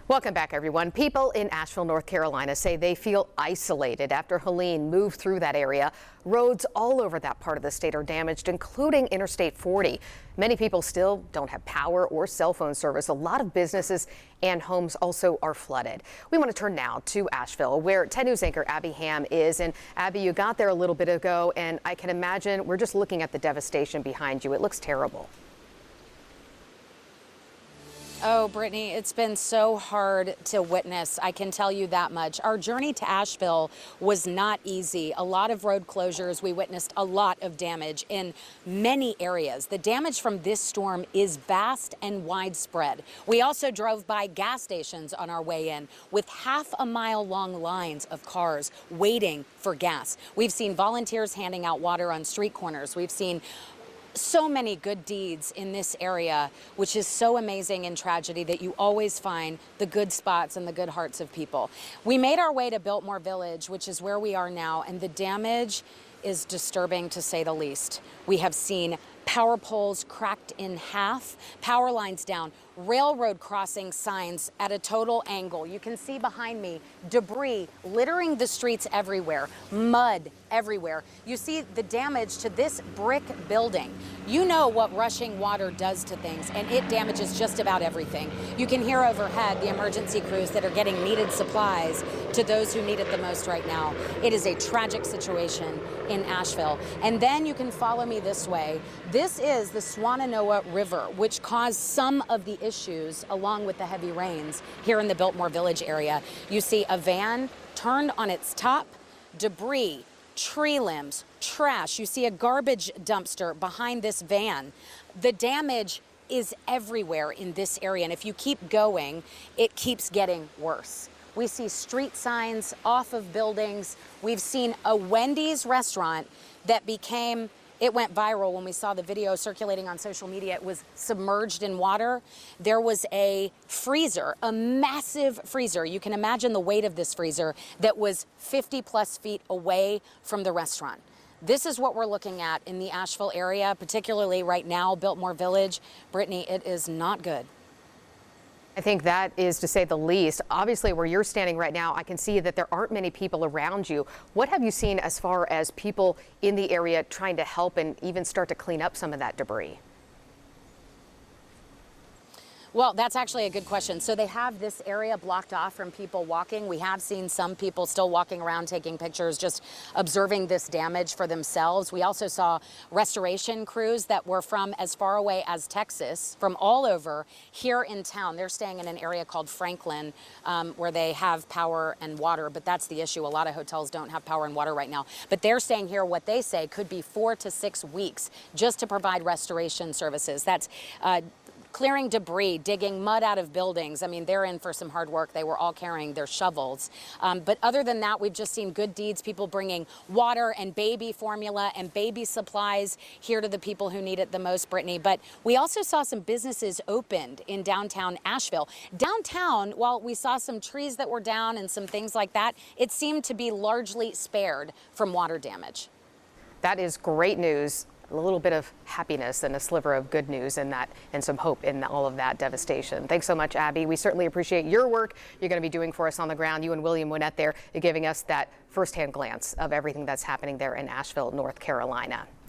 Welcome back, everyone. People in Asheville, North Carolina say they feel isolated after Helene moved through that area. Roads all over that part of the state are damaged, including Interstate 40. Many people still don't have power or cell phone service. A lot of businesses and homes also are flooded. We want to turn now to Asheville, where 10 News anchor Abby Ham is. And Abby, you got there a little bit ago, and I can imagine we're just looking at the devastation behind you. It looks terrible. Oh, Brittany, it's been so hard to witness. I can tell you that much. Our journey to Asheville was not easy. A lot of road closures. We witnessed a lot of damage in many areas. The damage from this storm is vast and widespread. We also drove by gas stations on our way in with half-a-mile-long lines of cars waiting for gas. We've seen volunteers handing out water on street corners. We've seen so many good deeds in this area, which is so amazing in tragedy that you always find the good spots and the good hearts of people. We made our way to Biltmore Village, which is where we are now, and the damage is disturbing to say the least. We have seen power poles cracked in half, power lines down, railroad crossing signs at a total angle. You can see behind me debris littering the streets everywhere, mud everywhere. You see the damage to this brick building. You know what rushing water does to things, and it damages just about everything. You can hear overhead the emergency crews that are getting needed supplies to those who need it the most right now. It is a tragic situation in Asheville. And then you can follow me this way. This is the Swannanoa River, which caused some of the issues along with the heavy rains here in the Biltmore Village area. You see a van turned on its top, debris, tree limbs, trash. You see a garbage dumpster behind this van. The damage is everywhere in this area, and if you keep going, it keeps getting worse. We see street signs off of buildings. We've seen a Wendy's restaurant that it went viral when we saw the video circulating on social media. It was submerged in water. There was a freezer, a massive freezer. You can imagine the weight of this freezer that was 50+ feet away from the restaurant. This is what we're looking at in the Asheville area, particularly right now, Biltmore Village. Brittany, it is not good. I think that is to say the least. Obviously, where you're standing right now, I can see that there aren't many people around you. What have you seen as far as people in the area trying to help and even start to clean up some of that debris? Well, that's actually a good question. So they have this area blocked off from people walking. We have seen some people still walking around taking pictures, just observing this damage for themselves. We also saw restoration crews that were from as far away as Texas, from all over here in town. They're staying in an area called Franklin, where they have power and water, but that's the issue. A lot of hotels don't have power and water right now. But they're staying here, what they say could be 4 to 6 weeks just to provide restoration services. That's clearing debris, digging mud out of buildings. I mean, they're in for some hard work. They were all carrying their shovels. But other than that, we've just seen good deeds, people bringing water and baby formula and baby supplies here to the people who need it the most, Brittany. But we also saw some businesses opened in downtown Asheville. Downtown, while we saw some trees that were down and some things like that, it seemed to be largely spared from water damage. That is great news. A little bit of happiness and a sliver of good news in that, and some hope in all of that devastation. Thanks so much, Abby. We certainly appreciate your work you're going to be doing for us on the ground. You and William Winnett there, giving us that firsthand glance of everything that's happening there in Asheville, North Carolina.